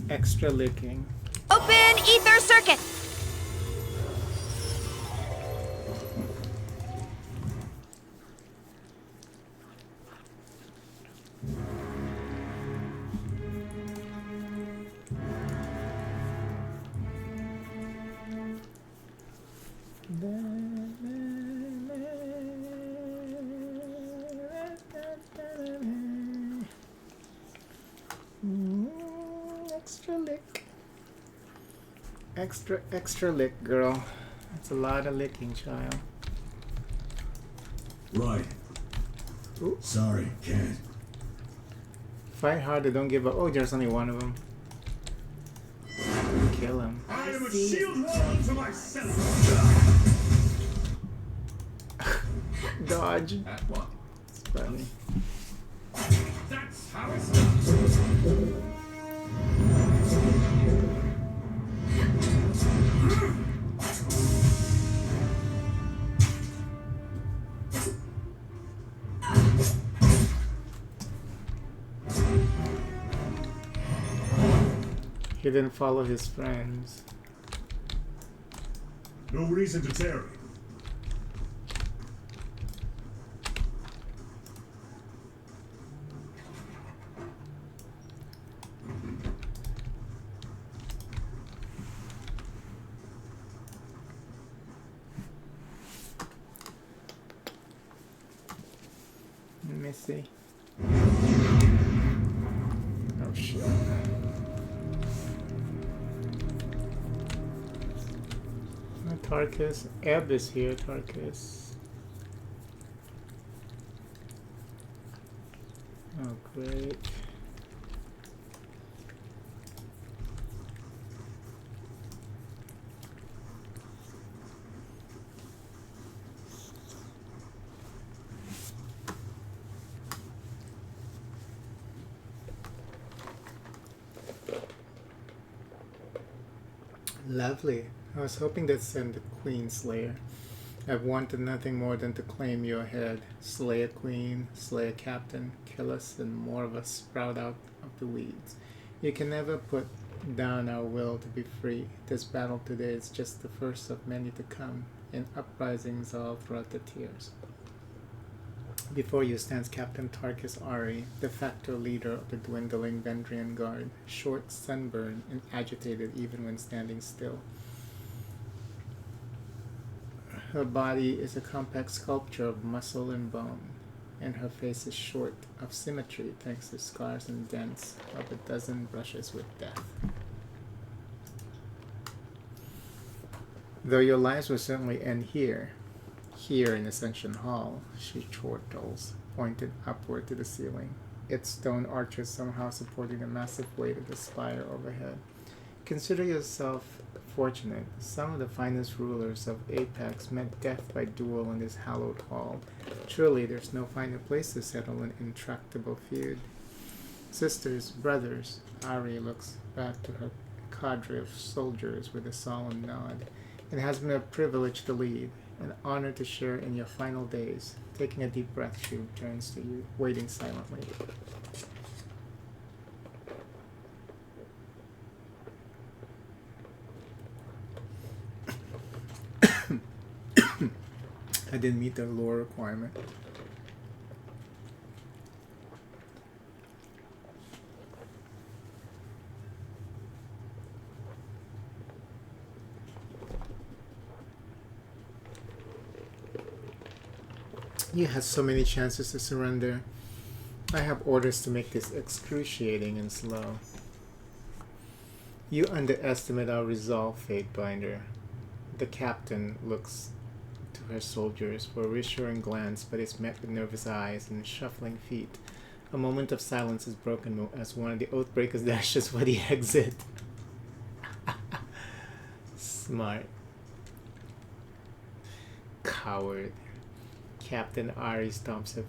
Extra licking. Open ether circuit. Extra lick. Extra lick, girl. That's a lot of licking, child. Right. Ooh. Sorry, can't. Fight harder, don't give up. Oh, there's only one of them. Kill him. I am a shield wall unto myself. Dodge. At what? It's funny. That's how it's done. He didn't follow his friends. No reason to tarry. Let me see. Oh shit. Tarkus. Ebb is here, Tarkus. Oh, great. Lovely. I was hoping they'd send the Queen Slayer. I've wanted nothing more than to claim your head, slay a queen, slay a captain, kill us, and more of us sprout out of the weeds. You can never put down our will to be free. This battle today is just the first of many to come, in uprisings all throughout the tiers. Before you stands Captain Tarkus Ari, de facto leader of the dwindling Vendrian Guard, short, sunburned, and agitated even when standing still. Her body is a compact sculpture of muscle and bone, and her face is short of symmetry thanks to scars and dents of a dozen brushes with death. Though your lives will certainly end here in Ascension Hall, she chortles, pointed upward to the ceiling, its stone arches somehow supporting the massive weight of the spire overhead. Consider yourself fortunate. Some of the finest rulers of Apex met death by duel in this hallowed hall. Truly, there's no finer place to settle an intractable feud. Sisters, brothers, Ari looks back to her cadre of soldiers with a solemn nod. It has been a privilege to lead, an honor to share in your final days. Taking a deep breath, she turns to you, waiting silently. I didn't meet the lore requirement. You had so many chances to surrender. I have orders to make this excruciating and slow. You underestimate our resolve, Fatebinder. The captain looks to her soldiers for a reassuring glance, but is met with nervous eyes and shuffling feet. A moment of silence is broken as one of the Oathbreakers dashes for the exit. Smart. Coward. Captain Ari stomps her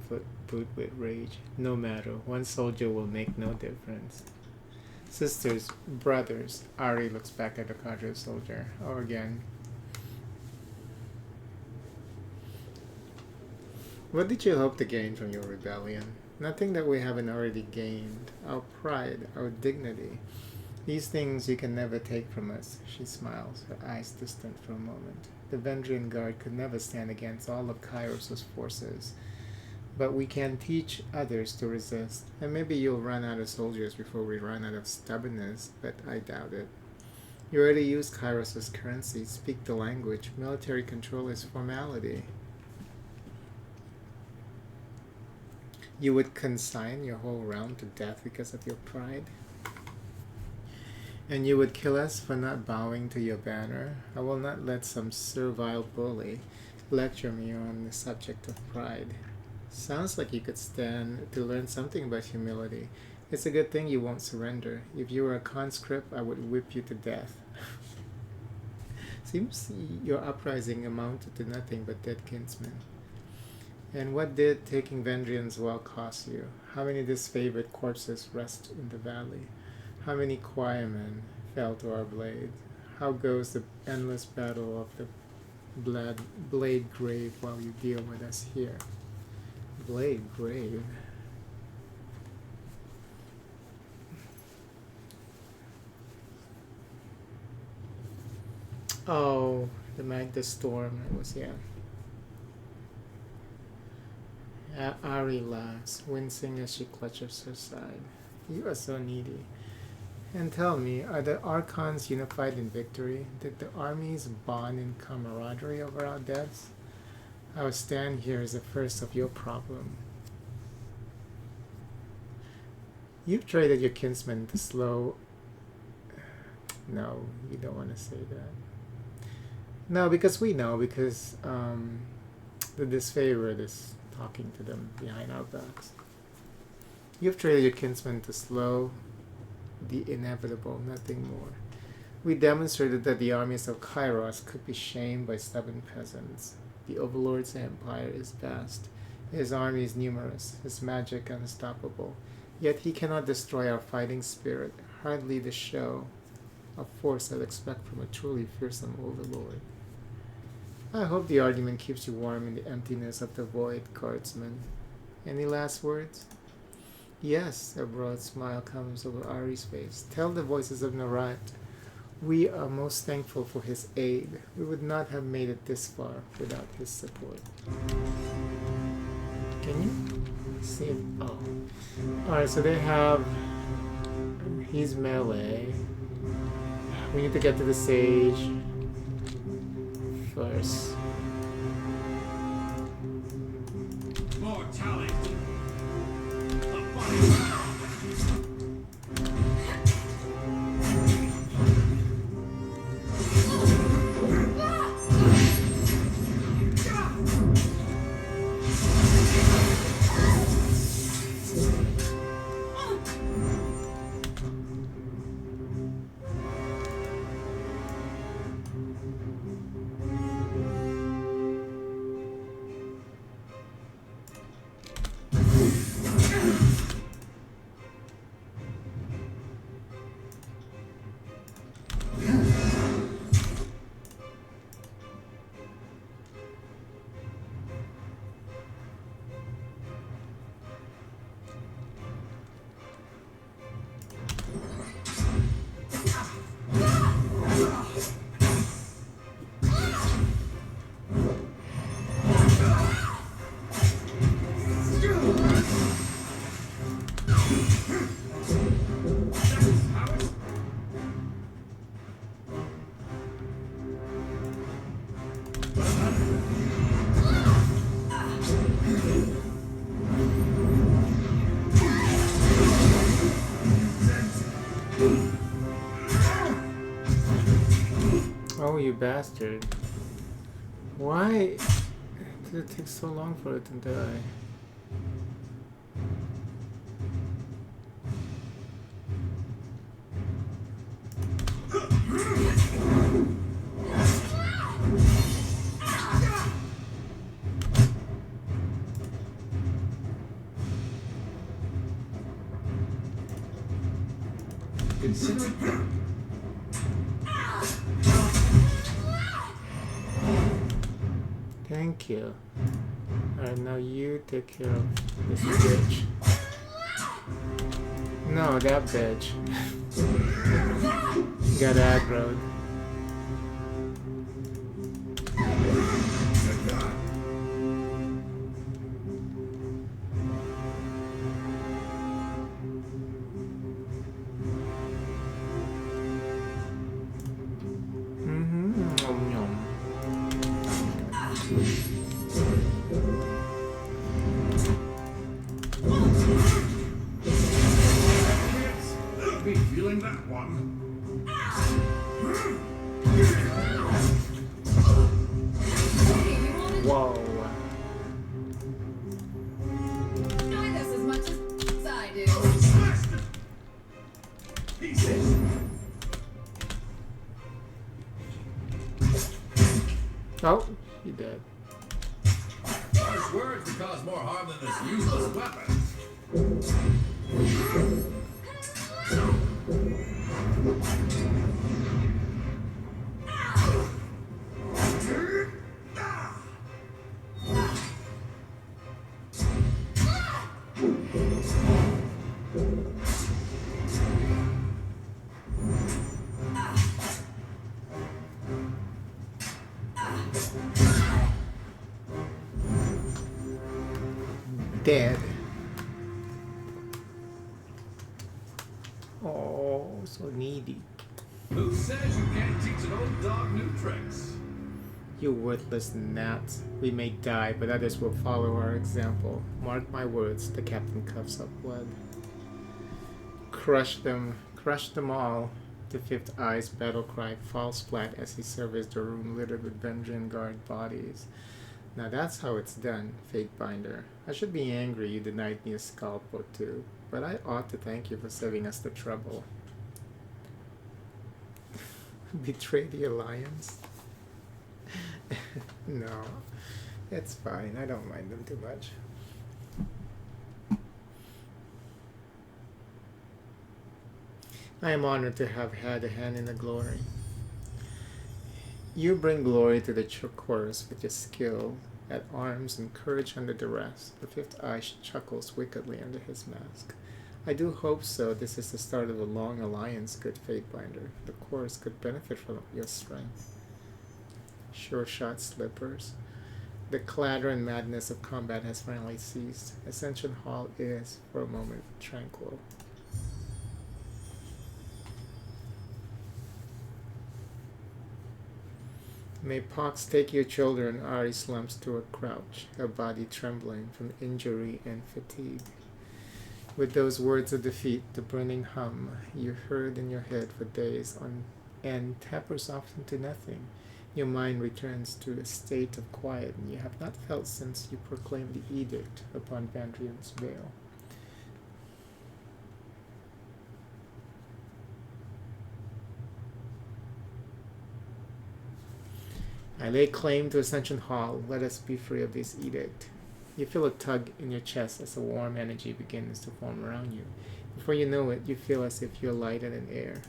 boot with rage. No matter, one soldier will make no difference. Sisters, brothers, Ari looks back at the cadre soldier. Oh, again. What did you hope to gain from your rebellion? Nothing that we haven't already gained. Our pride, our dignity. These things you can never take from us, she smiles, her eyes distant for a moment. The Vendrian Guard could never stand against all of Kairos' forces. But we can teach others to resist. And maybe you'll run out of soldiers before we run out of stubbornness, but I doubt it. You already use Kairos as currency, speak the language. Military control is formality. You would consign your whole realm to death because of your pride? And you would kill us for not bowing to your banner? I will not let some servile bully lecture me on the subject of pride. Sounds like you could stand to learn something about humility. It's a good thing you won't surrender. If you were a conscript, I would whip you to death. Seems your uprising amounted to nothing but dead kinsmen. And what did taking Vendrian's well cost you? How many disfavored corpses rest in the valley? How many choirmen fell to our blade? How goes the endless battle of the blade grave while you deal with us here? Blade grave? Oh, the Magda storm. It was, yeah. Ari laughs, wincing as she clutches her side. You are so needy. And tell me, are the Archons unified in victory? Did the armies bond in camaraderie over our deaths? I will stand here as the first of your problem. You've traded your kinsmen to slow... No, you don't want to say that. No, because we know, because the disfavored is talking to them behind our backs. You've traded your kinsmen to slow the inevitable, nothing more. We demonstrated that the armies of Kairos could be shamed by stubborn peasants. The Overlord's empire is vast, his army is numerous, his magic unstoppable. Yet he cannot destroy our fighting spirit, hardly the show of force I'd expect from a truly fearsome Overlord. I hope the argument keeps you warm in the emptiness of the void, guardsman. Any last words? Yes, a broad smile comes over Ari's face. Tell the voices of Narat. We are most thankful for his aid. We would not have made it this far without his support. Can you see? Oh. Alright, so they have... He's melee. We need to get to the sage first. More talent. Oh, you bastard. Why did it take so long for it to die? Thank you. Alright, now you take care of this bitch. No, that bitch. Got aggroed. Nom nom. Be feeling that one. Whoa. Enjoy this as much as I do. Smashed to pieces. Oh, he dead. Harsh words can cause more harm than this useless weapon. Dead. Oh, so needy. Who says you can't teach an old dog new tricks? You worthless gnats. We may die, but others will follow our example. Mark my words, the captain coughs up blood. Crush them all. The fifth eye's battle cry falls flat as he surveys the room littered with Vengeance Guard bodies. Now that's how it's done, Fatebinder. I should be angry you denied me a scalp or two, but I ought to thank you for saving us the trouble. Betray the Alliance? No, it's fine. I don't mind them too much. I am honored to have had a hand in the glory. You bring glory to the chorus with your skill at arms and courage under duress. The fifth eye chuckles wickedly under his mask. I do hope so. This is the start of a long alliance, good Fatebinder. The chorus could benefit from your strength. Sure shot slippers. The clatter and madness of combat has finally ceased. Ascension Hall is, for a moment, tranquil. May pox take your children, Ari slumps to a crouch, her body trembling from injury and fatigue. With those words of defeat, the burning hum you heard in your head for days on end tapers off into nothing. Your mind returns to a state of quiet, and you have not felt since you proclaimed the edict upon Vandrian's veil. I lay claim to Ascension Hall. Let us be free of this edict. You feel a tug in your chest as a warm energy begins to form around you. Before you know it, you feel as if you're lighted in air.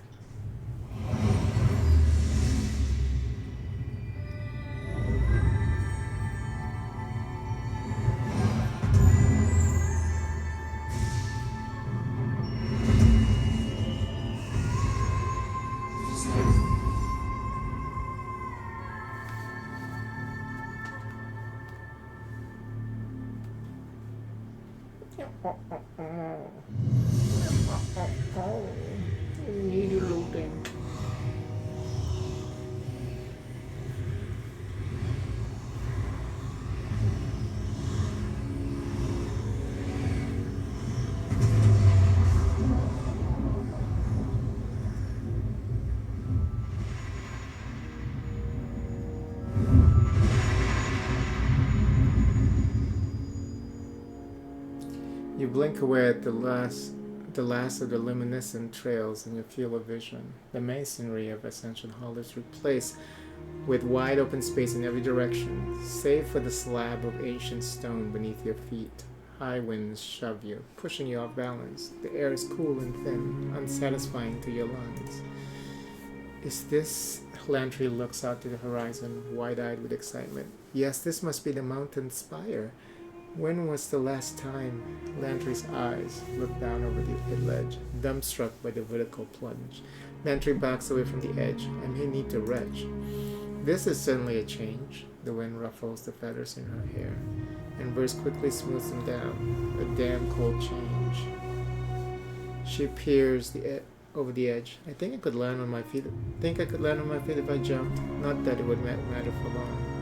You blink away at the last of the luminescent trails in your field of vision. The masonry of Ascension Hall is replaced with wide open space in every direction, save for the slab of ancient stone beneath your feet. High winds shove you, pushing you off balance. The air is cool and thin, unsatisfying to your lungs. Is this? Lantry looks out to the horizon, wide-eyed with excitement. Yes, this must be the mountain spire. When was the last time Landry's eyes looked down over the ledge, dumbstruck by the vertical plunge? Landry backs away from the edge. I may need to retch. This is certainly a change. The wind ruffles the feathers in her hair, and Verse quickly smooths them down. A damn cold change. She peers over the edge. I think I could land on my feet. If I jumped. Not that it would matter for long.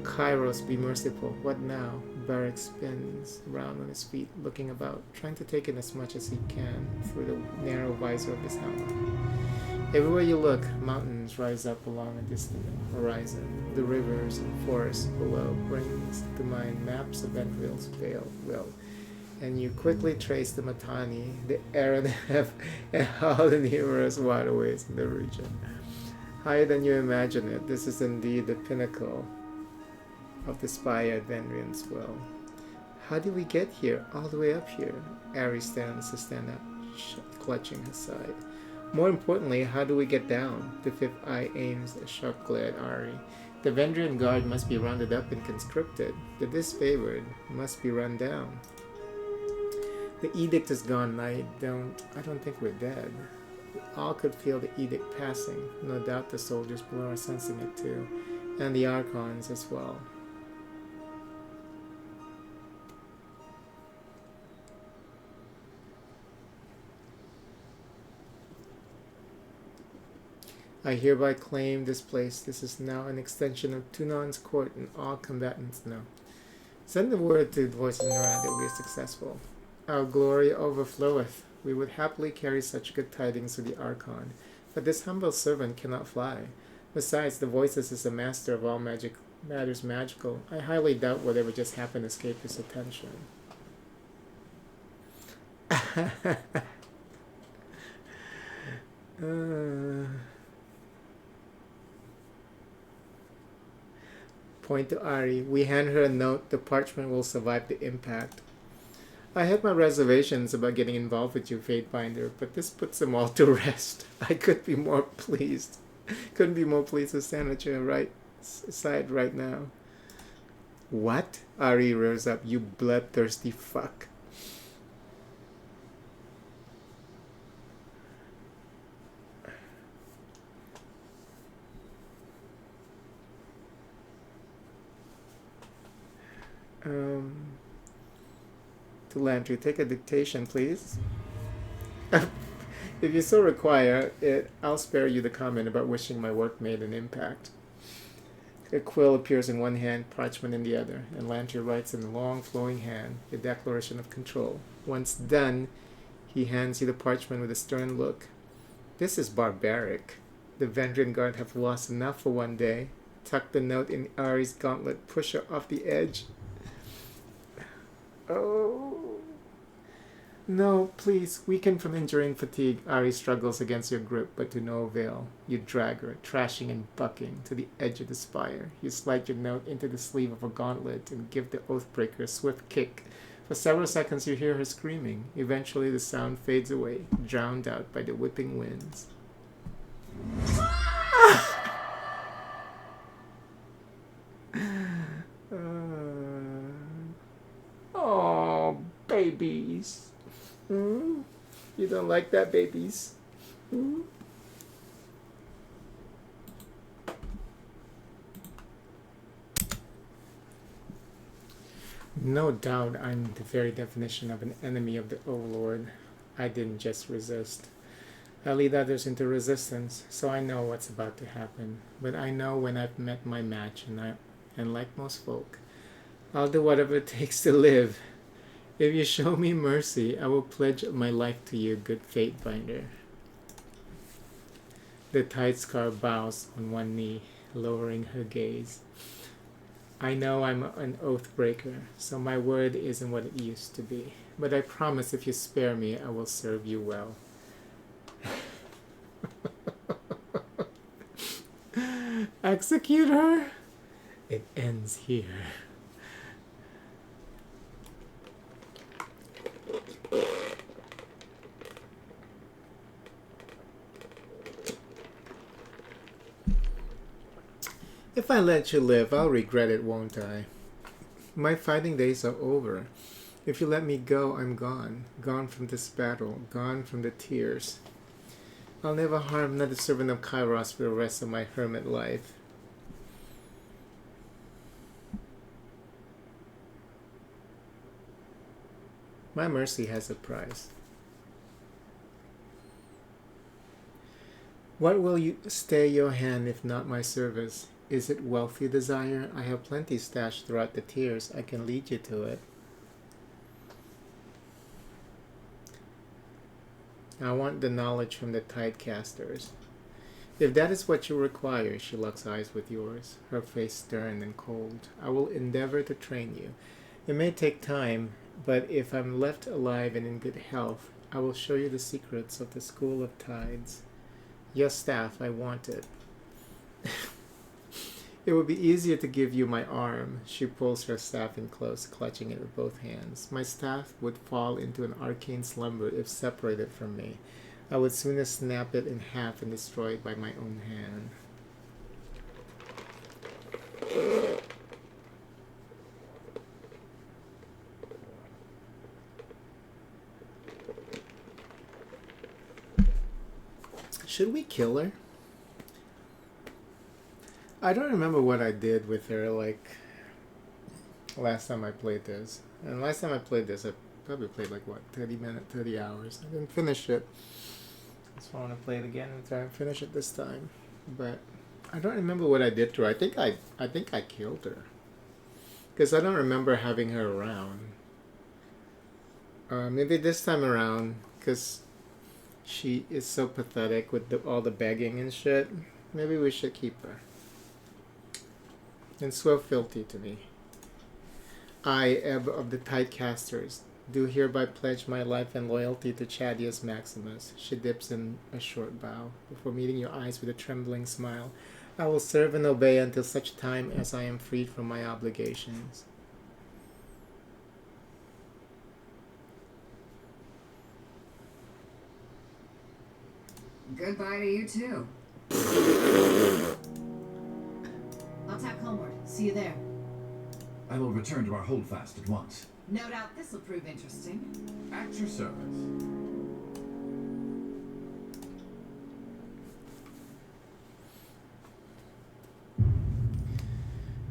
Kairos, be merciful. What now? Barrack spins around on his feet, looking about, trying to take in as much as he can through the narrow visor of his helmet. Everywhere you look, mountains rise up along a distant horizon. The rivers and forests below brings to mind maps of Ventrill's will. And you quickly trace the Matani, the Aranef, and all the numerous waterways in the region. Higher than you imagine it, this is indeed the pinnacle of the Spire Venrian's will. How did we get here, all the way up here? Ari stands to stand up, clutching his side. More importantly, how do we get down? The fifth eye aims a sharp glare at Ari. The Vendrian guard must be rounded up and conscripted. The disfavored must be run down. The edict is gone. I don't think we're dead. We all could feel the edict passing. No doubt the soldiers below are sensing it too, and the Archons as well. I hereby claim this place. This is now an extension of Tunon's court, and all combatants know. Send the word to the voices in Iran that we are successful. Our glory overfloweth. We would happily carry such good tidings to the Archon, but this humble servant cannot fly. Besides, the voices is the master of all matters magical. I highly doubt whatever just happened escaped his attention. Point to Ari. We hand her a note. The parchment will survive the impact. I had my reservations about getting involved with you, Fatebinder, but this puts them all to rest. I couldn't be more pleased to stand at your side right now. What? Ari rears up. You bloodthirsty fuck. To Landry, take a dictation, please. If you so require it, I'll spare you the comment about wishing my work made an impact. A quill appears in one hand, parchment in the other, and Landry writes in a long, flowing hand a declaration of control. Once done, he hands you the parchment with a stern look. This is barbaric. The Vendrian Guard have lost enough for one day. Tuck the note in Ari's gauntlet, push her off the edge. Oh. No, please, weakened from injury and fatigue, Ari struggles against your grip, but to no avail. You drag her, trashing and bucking, to the edge of the spire. You slide your note into the sleeve of a gauntlet and give the Oathbreaker a swift kick. For several seconds you hear her screaming. Eventually the sound fades away, drowned out by the whipping winds. Oh, babies. You don't like that, babies? No doubt I'm the very definition of an enemy of the Overlord. I didn't just resist. I lead others into resistance, so I know what's about to happen. But I know when I've met my match, and like most folk, I'll do whatever it takes to live. If you show me mercy, I will pledge my life to you, good Fatebinder. The Tidescar bows on one knee, lowering her gaze. I know I'm an Oathbreaker, so my word isn't what it used to be. But I promise if you spare me, I will serve you well. Execute her? It ends here. If I let you live, I'll regret it, won't I? My fighting days are over. If you let me go, I'm gone. Gone from this battle. Gone from the tears. I'll never harm another servant of Kairos for the rest of my hermit life. My mercy has a price. What will you stay your hand if not my service? Is it wealth you desire? I have plenty stashed throughout the tears. I can lead you to it. I want the knowledge from the tidecasters. If that is what you require, she locks eyes with yours, her face stern and cold. I will endeavor to train you. It may take time, but if I'm left alive and in good health, I will show you the secrets of the School of Tides. Your staff, I want it. It would be easier to give you my arm. She pulls her staff in close, clutching it with both hands. My staff would fall into an arcane slumber if separated from me. I would sooner snap it in half and destroy it by my own hand. Should we kill her? I don't remember what I did with her, like, last time I played this. And last time I played this, I probably played, like, what, 30 hours. I didn't finish it. So I want to play it again and try and finish it this time. But I don't remember what I did to her. I think I killed her. Because I don't remember having her around. Maybe this time around, because she is so pathetic with all the begging and shit. Maybe we should keep her. And so filthy to me. I, Ebb of the Tidecasters, do hereby pledge my life and loyalty to Chadius Maximus. She dips in a short bow, before meeting your eyes with a trembling smile. I will serve and obey until such time as I am freed from my obligations. Goodbye to you too. I'll tap homeward. See you there. I will return to our holdfast at once. No doubt this will prove interesting. At your service.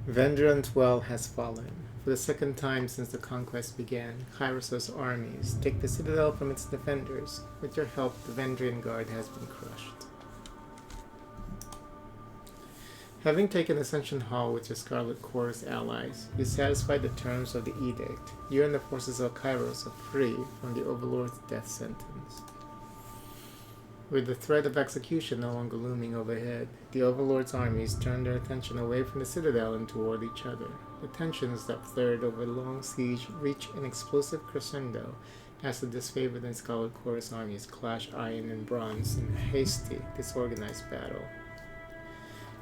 Vendrion's well has fallen. For the second time since the conquest began, Kairos' armies take the citadel from its defenders. With your help, the Vendrian Guard has been crushed. Having taken Ascension Hall with your Scarlet Chorus allies, you satisfy the terms of the edict. You and the forces of Kairos are free from the Overlord's death sentence. With the threat of execution no longer looming overhead, the Overlord's armies turn their attention away from the Citadel and toward each other. The tensions that flared over the long siege reach an explosive crescendo as the disfavored and Scarlet Chorus armies clash iron and bronze in a hasty, disorganized battle.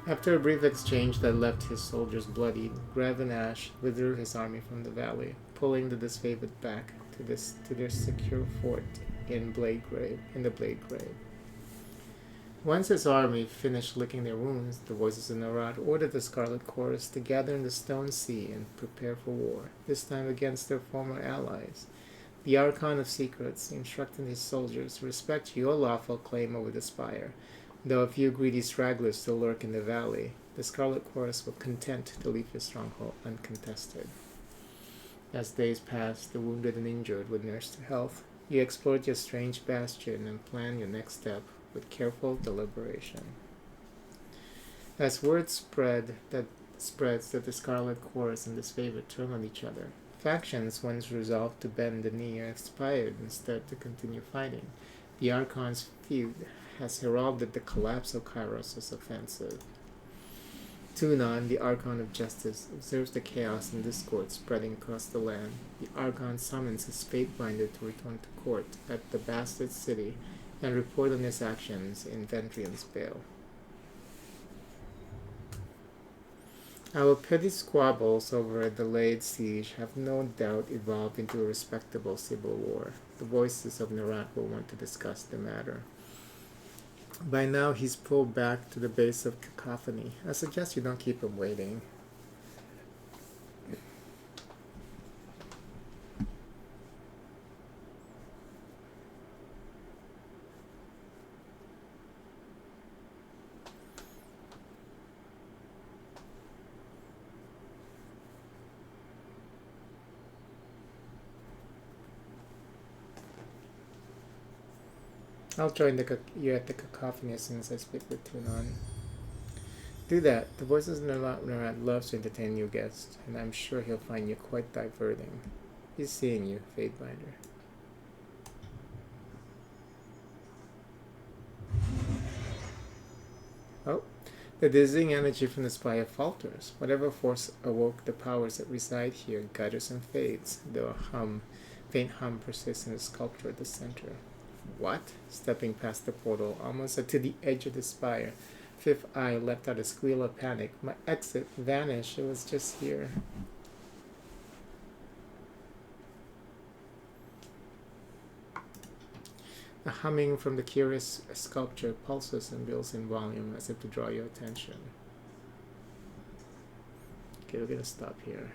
After a brief exchange that left his soldiers bloodied, Graven Ash withdrew his army from the valley, pulling the disfavored back to their secure fort in the Blade Grave. Once his army finished licking their wounds, the voices of Narad ordered the Scarlet Chorus to gather in the Stone Sea and prepare for war, this time against their former allies. The Archon of Secrets instructed his soldiers to respect your lawful claim over the spire. Though a few greedy stragglers still lurk in the valley, the Scarlet Chorus were content to leave his stronghold uncontested. As days passed, the wounded and injured were nursed to health. You explored your strange bastion and planned your next step with careful deliberation. As word spreads that the Scarlet Chorus and Disfavor turn on each other, factions once resolved to bend the knee are inspired instead to continue fighting. The Archon's feud has heralded the collapse of Kairos' offensive. Tunon, the Archon of Justice, observes the chaos and discord spreading across the land. The Archon summons his Fatebinder to return to court at the Bastard City and report on his actions in Vendrion's Vale. Our petty squabbles over a delayed siege have no doubt evolved into a respectable civil war. The voices of Narad will want to discuss the matter. By now, he's pulled back to the base of Cacophony. I suggest you don't keep him waiting. I'll join you at the cacophony as soon as I speak with Tunon. Do that. The voices in the Narad loves to entertain new guests, and I'm sure he'll find you quite diverting. He's seeing you, Fadebinder. Oh, the dizzying energy from the spire falters. Whatever force awoke the powers that reside here gutters and fades, though a faint hum persists in the sculpture at the center. What? Stepping past the portal, almost to the edge of the spire, Fifth Eye let out a squeal of panic. My exit vanished. It was just here. The humming from the curious sculpture pulses and builds in volume as if to draw your attention. Okay, we're gonna stop here.